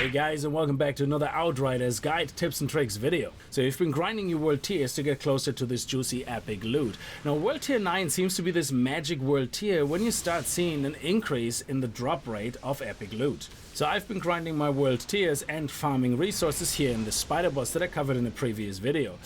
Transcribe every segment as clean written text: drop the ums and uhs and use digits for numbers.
Hey guys, and welcome back to another Outriders guide, tips and tricks video. So you've been grinding your world tiers to get closer to this juicy epic loot. Now world tier 9 seems to be this magic world tier when you start seeing an increase in the drop rate of epic loot. So I've been grinding my world tiers and farming resources here in the spider boss that I covered in a previous video.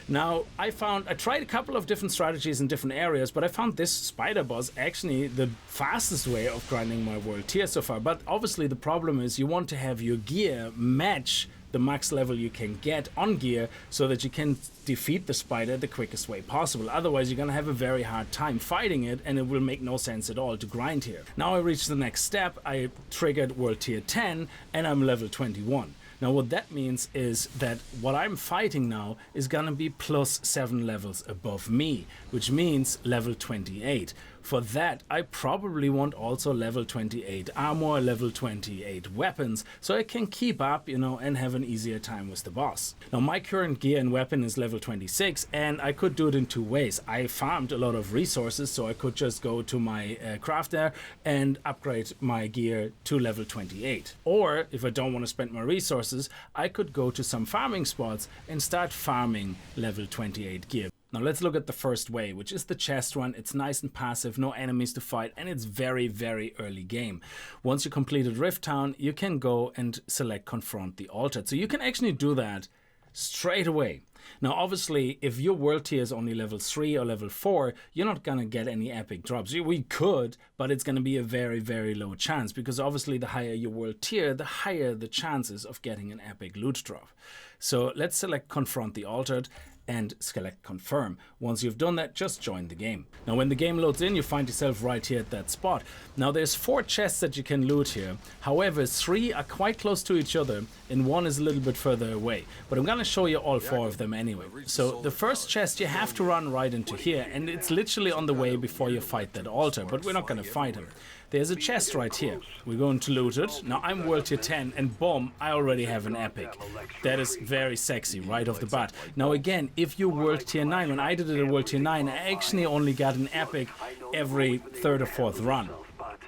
Now I tried a couple of different strategies in different areas, but I found this spider boss actually the fastest way of grinding my world tier so far. But obviously the problem is you want to have your gear match the max level you can get on gear so that you can defeat the spider the quickest way possible. Otherwise you're gonna have a very hard time fighting it and it will make no sense at all to grind here. Now I reached the next step. I triggered world tier 10 and I'm level 21. Now what that means is that what I'm fighting now is gonna be plus 7 levels above me, which means level 28. For that I probably want also level 28 armor, level 28 weapons, so I can keep up, and have an easier time with the boss. Now my current gear and weapon is level 26 and I could do it in two ways. I farmed a lot of resources, so I could just go to my crafter and upgrade my gear to level 28. Or if I don't want to spend my resources, I could go to some farming spots and start farming level 28 gear. Now let's look at the first way, which is the chest run. It's nice and passive, no enemies to fight, and it's very, very early game. Once you completed Rift Town, you can go and select Confront the Altered. So you can actually do that straight away. Now obviously if your world tier is only level 3 or level 4, you're not gonna get any epic drops. We could, but it's gonna be a very, very low chance, because obviously the higher your world tier, the higher the chances of getting an epic loot drop. So let's select Confront the Altered and select confirm. Once you've done that, just join the game. Now when the game loads in, you find yourself right here at that spot. Now there's 4 chests that you can loot here. However, 3 are quite close to each other and 1 is a little bit further away. But I'm gonna show you all 4 of them anyway. So the first chest you have to run right into here, and it's literally on the way before you fight that altar, but we're not gonna fight him. There's a chest right here. We're going to loot it. Now I'm world tier 10 and boom, I already have an epic. That is very sexy right off the bat. Now again, if you're world tier 9, when I did it at world tier 9, I actually only got an epic every 3rd or 4th run.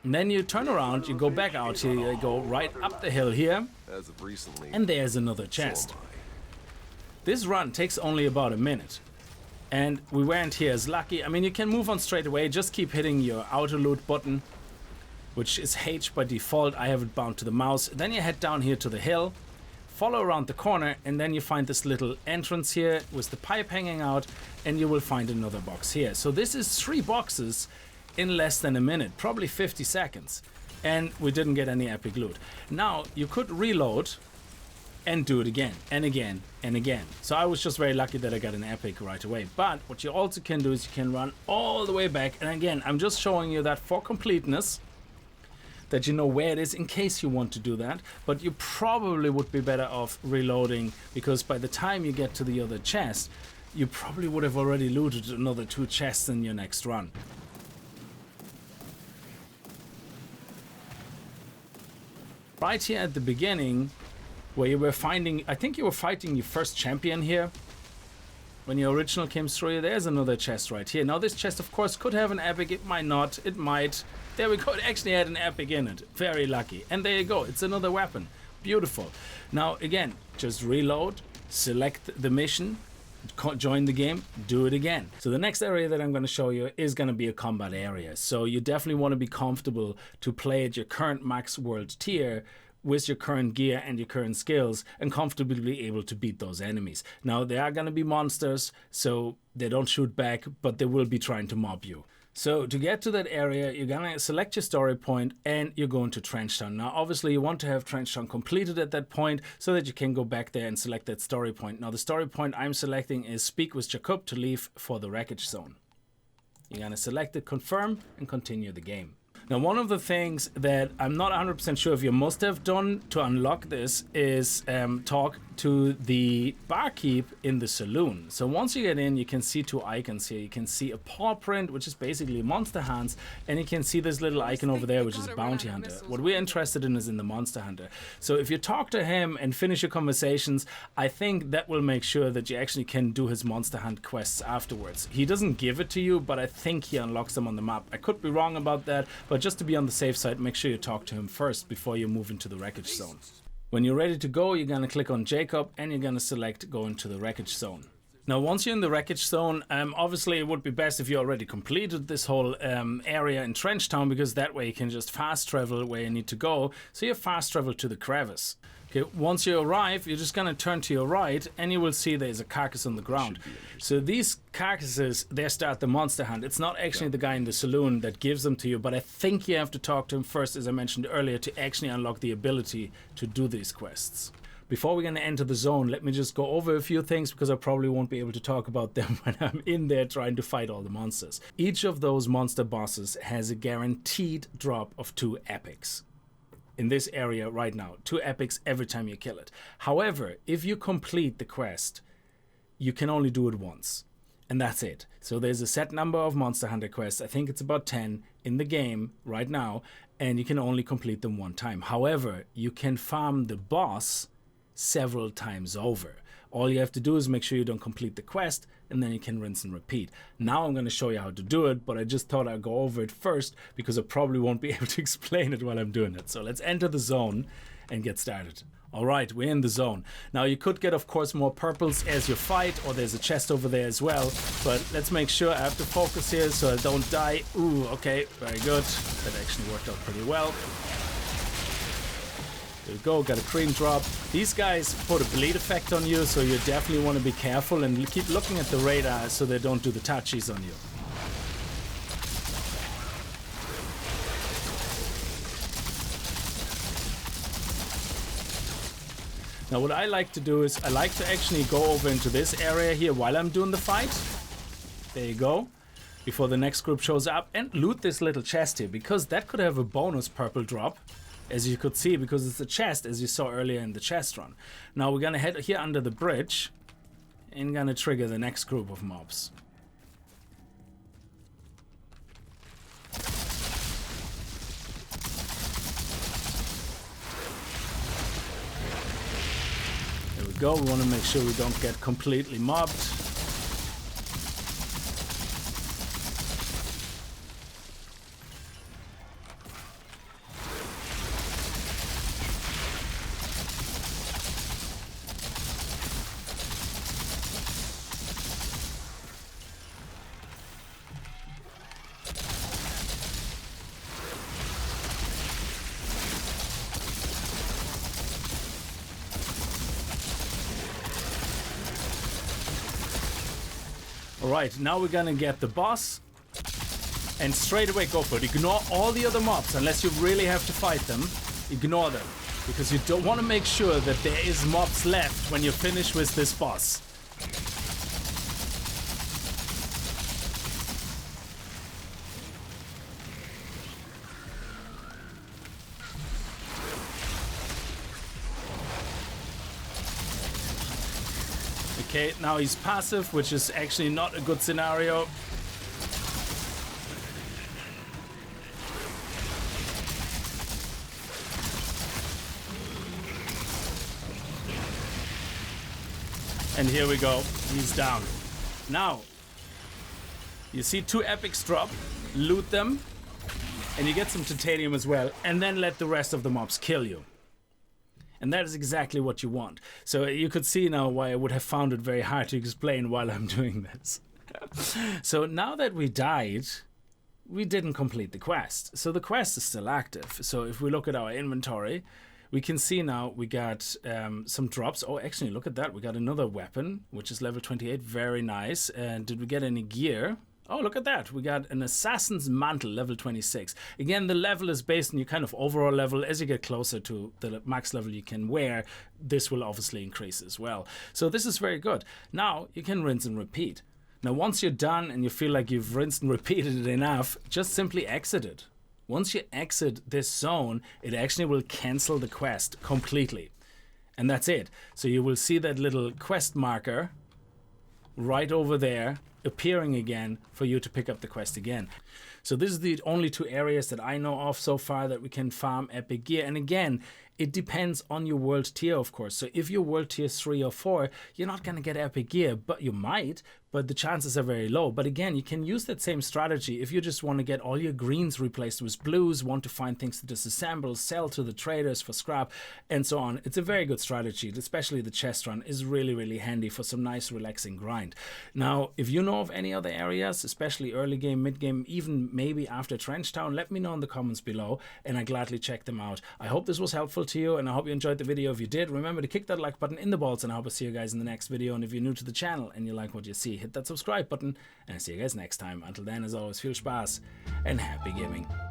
And then you turn around, you go back out here, you go right up the hill here, and there's another chest. This run takes only about a minute. And we weren't here as lucky. I mean, you can move on straight away, just keep hitting your auto loot button, which is H by default. I have it bound to the mouse. Then you head down here to the hill, follow around the corner, and then you find this little entrance here with the pipe hanging out, and you will find another box here. So this is 3 boxes in less than a minute, probably 50 seconds. And we didn't get any epic loot. Now you could reload and do it again and again and again. So I was just very lucky that I got an epic right away. But what you also can do is you can run all the way back. And again, I'm just showing you that for completeness, that you know where it is in case you want to do that. But you probably would be better off reloading, because by the time you get to the other chest, you probably would have already looted another 2 chests in your next run. Right here at the beginning, where you were finding, I think you were fighting your first champion here. When your original came through, there's another chest right here. Now this chest of course could have an epic, it might not, it might. There we go, it actually had an epic in it. Very lucky. And there you go, it's another weapon. Beautiful. Now again, just reload, select the mission, join the game, do it again. So the next area that I'm going to show you is going to be a combat area. So you definitely want to be comfortable to play at your current max world tier with your current gear and your current skills, and comfortably be able to beat those enemies. Now they are going to be monsters, so they don't shoot back, but they will be trying to mob you. So to get to that area, you're gonna select your story point and you're going to Trench Town. Now obviously you want to have Trench Town completed at that point so that you can go back there and select that story point. Now the story point I'm selecting is Speak with Jacob to leave for the wreckage zone. You're gonna select it, confirm, and continue the game. Now one of the things that I'm not 100% sure if you must have done to unlock this is talk to the barkeep in the saloon. So once you get in, you can see 2 icons here. You can see a paw print, which is basically monster hands, and you can see this little icon over there, which is bounty hunter. What we're interested in is in the monster hunter. So if you talk to him and finish your conversations, I think that will make sure that you actually can do his monster hunt quests afterwards. He doesn't give it to you, but I think he unlocks them on the map. I could be wrong about that, but just to be on the safe side, make sure you talk to him first before you move into the wreckage zone. When you're ready to go, you're going to click on Jacob and you're going to select go into the wreckage zone. Now, once you're in the wreckage zone, obviously it would be best if you already completed this whole area in Trenchtown, because that way you can just fast travel where you need to go. So you fast travel to the crevice. Okay, once you arrive, you're just going to turn to your right and you will see there's a carcass on the ground. So these carcasses, they start the monster hunt. It's not actually the guy in the saloon that gives them to you, but I think you have to talk to him first, as I mentioned earlier, to actually unlock the ability to do these quests. Before we're going to enter the zone, let me just go over a few things, because I probably won't be able to talk about them when I'm in there trying to fight all the monsters. Each of those monster bosses has a guaranteed drop of 2 epics. In this area right now, 2 epics every time you kill it. However, if you complete the quest, you can only do it once, and that's it. So there's a set number of Monster Hunter quests, I think it's about 10 in the game right now, and you can only complete them one time. However, you can farm the boss several times over. All you have to do is make sure you don't complete the quest, and then you can rinse and repeat. Now I'm going to show you how to do it, but I just thought I'd go over it first, because I probably won't be able to explain it while I'm doing it. So let's enter the zone and get started. Alright, we're in the zone. Now you could get, of course, more purples as you fight, or there's a chest over there as well, but let's make sure I have to focus here so I don't die. Ooh, okay, very good. That actually worked out pretty well. There we go, got a green drop. These guys put a bleed effect on you, so you definitely want to be careful and keep looking at the radar so they don't do the touchies on you. Now what I like to do is I like to actually go over into this area here while I'm doing the fight. There you go. Before the next group shows up, and loot this little chest here, because that could have a bonus purple drop, as you could see, because it's a chest, as you saw earlier in the chest run. Now we're gonna head here under the bridge and gonna trigger the next group of mobs. There we go. We want to make sure we don't get completely mobbed. Alright, now we're gonna get the boss and straight away go for it. Ignore all the other mobs unless you really have to fight them. Ignore them, because you don't want to make sure that there is mobs left when you finish with this boss. Okay, now he's passive, which is actually not a good scenario. And here we go, he's down. Now, you see 2 epics drop, loot them, and you get some titanium as well, and then let the rest of the mobs kill you. And that is exactly what you want. So you could see now why I would have found it very hard to explain while I'm doing this. So now that we died, we didn't complete the quest. So the quest is still active. So if we look at our inventory, we can see now we got some drops. Oh, actually, look at that. We got another weapon, which is level 28. Very nice. And did we get any gear? Oh, look at that. We got an Assassin's Mantle, level 26. Again, the level is based on your kind of overall level. As you get closer to the max level you can wear, this will obviously increase as well. So this is very good. Now, you can rinse and repeat. Now, once you're done and you feel like you've rinsed and repeated it enough, just simply exit it. Once you exit this zone, it actually will cancel the quest completely. And that's it. So you will see that little quest marker right over there appearing again for you to pick up the quest again. So this is the only 2 areas that I know of so far that we can farm epic gear. And again, it depends on your world tier, of course. So if you're world tier 3 or 4, you're not going to get epic gear, but you might. but the chances are very low. But again, you can use that same strategy if you just want to get all your greens replaced with blues, want to find things to disassemble, sell to the traders for scrap, and so on. It's a very good strategy, especially the chest run is really, really handy for some nice relaxing grind. Now, if you know of any other areas, especially early game, mid game, even maybe after Trench Town, let me know in the comments below, and I gladly check them out. I hope this was helpful to you, and I hope you enjoyed the video. If you did, remember to kick that like button in the balls, and I hope to see you guys in the next video. And if you're new to the channel and you like what you see, hit that subscribe button, and I'll see you guys next time. Until then, as always, viel Spaß and happy gaming.